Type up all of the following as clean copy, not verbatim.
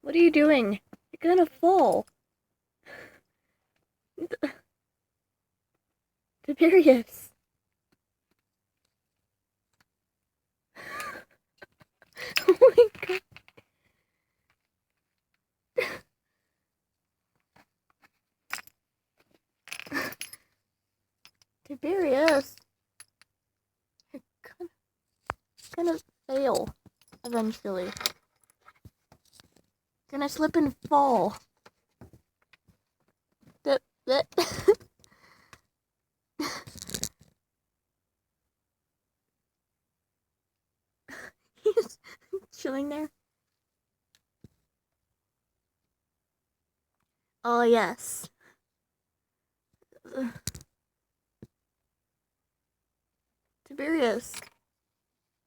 What are you doing? You're gonna fall. Tiberius. Oh my god. Tiberius. You're gonna fail eventually. You're gonna slip and fall. That. He's chilling there. Oh, yes. Tiberius,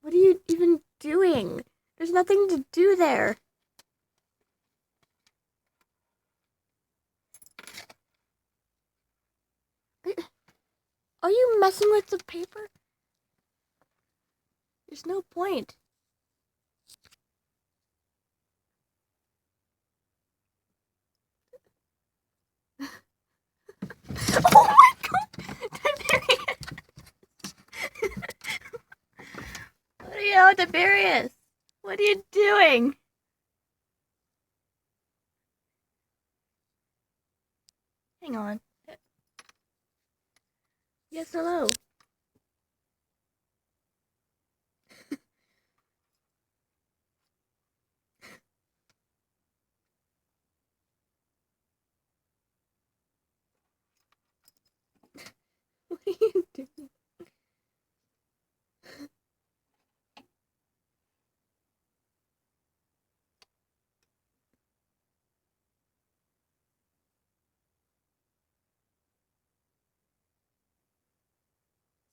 what are you even doing? There's nothing to do there. Are you messing with the paper? There's no point. Oh my god! Tiberius! Tiberius! What are you doing? Hang on. Yes, hello. What are you doing?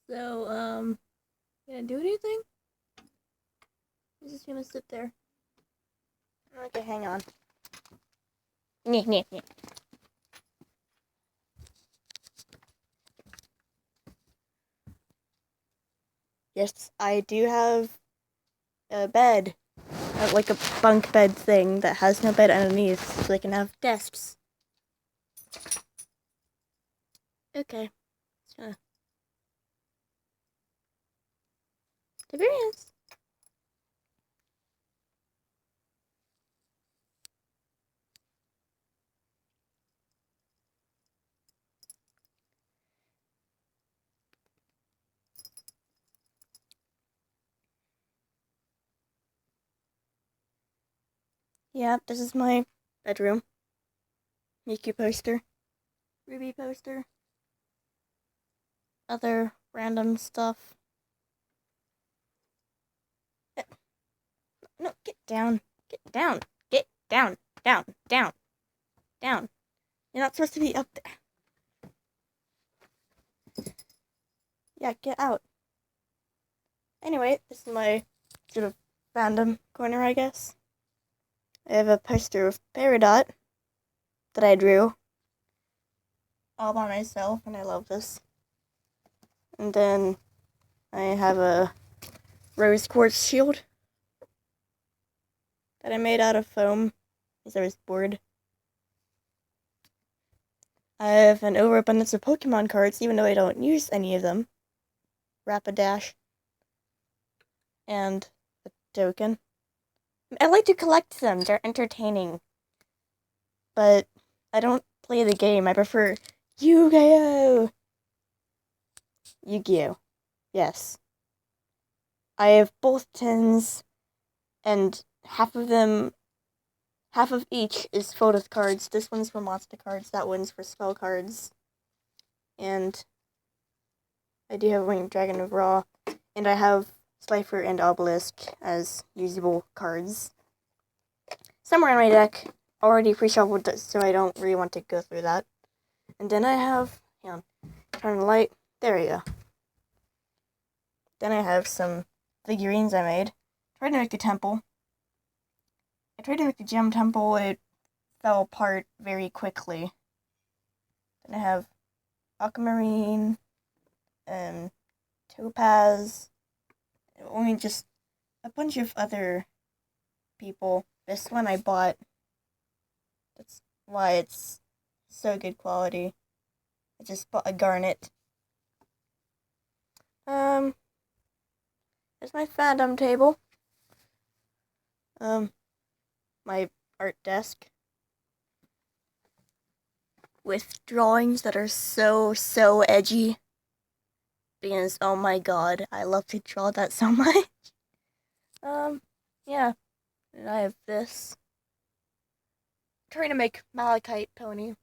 So, gonna do anything? He's just gonna sit there. Okay, hang on. Yeah. Yes, I do have a bed. Like a bunk bed thing that has no bed underneath, so they can have desks. Okay. Tiberius. Yeah, this is my bedroom. Mickey poster. Ruby poster. Other random stuff. No, get down. Get down. Get down. Down. Down. Down. You're not supposed to be up there. Yeah, get out. Anyway, this is my sort of random corner, I guess. I have a poster of Peridot that I drew all by myself, and I love this. And then I have a rose quartz shield that I made out of foam because I was bored. I have an overabundance of Pokemon cards, even though I don't use any of them. Rapidash. And a token. I like to collect them, they're entertaining. But I don't play the game, I prefer Yu-Gi-Oh! Yu-Gi-Oh! Yes. I have both tins, and half of each is photo cards. This one's for monster cards, that one's for spell cards. And I do have Winged Dragon of Raw, and I have Slifer and Obelisk as usable cards. Somewhere in my deck, already pre-shuffled, so I don't really want to go through that. And then I have, hang on, turn the light, there we go. Then I have some figurines I made. Tried to make the temple. I tried to make the gem temple, it fell apart very quickly. Then I have Aquamarine, Topaz, just a bunch of other people. This one I bought That's why it's so good quality. I just bought a garnet. There's my fandom table. My art desk with drawings that are so edgy. Because oh my god, I love to draw that so much. Yeah. And I have this. I'm trying to make Malachite pony.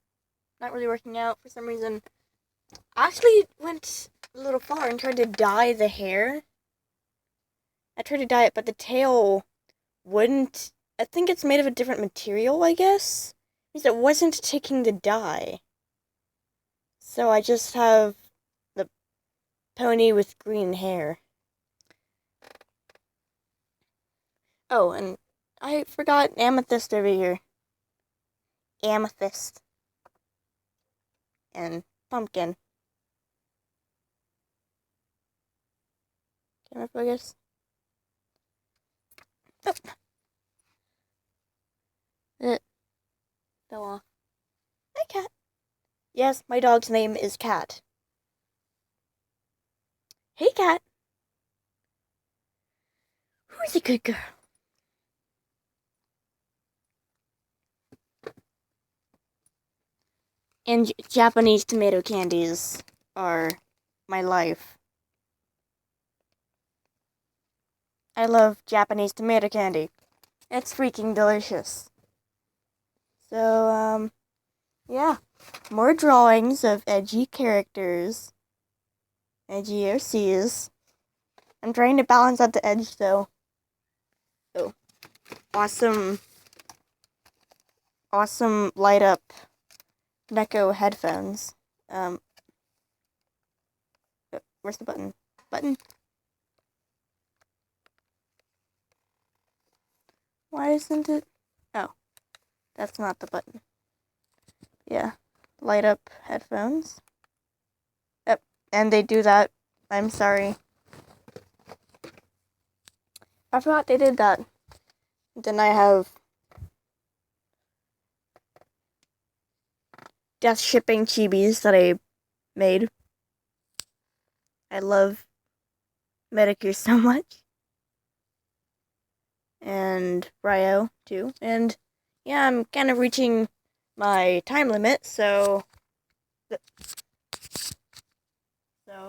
Not really working out for some reason. I actually went a little far and tried to dye the hair. I tried to dye it, but the tail wouldn't. I think it's made of a different material, I guess. Because it wasn't taking the dye. So I just have the pony with green hair. Oh, and I forgot amethyst over here. Amethyst. And pumpkin. Camera focus. Oh. It fell off. Hi, cat. Yes, my dog's name is Cat. Hey, Cat. Who's a good girl? And Japanese tomato candies are my life. I love Japanese tomato candy. It's freaking delicious. So, yeah. More drawings of edgy characters. Edgy OCs. I'm trying to balance out the edge, though. Oh. Awesome light up Neko headphones. Where's the button? Button? Why isn't it? Oh, that's not the button. Yeah, light up headphones. Yep, and they do that. I'm sorry. I forgot they did that. Then I have death shipping chibis that I made. I love Medicure so much. And Ryo, too. And yeah, I'm kind of reaching my time limit, so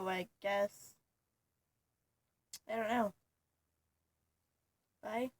I guess I don't know. Bye.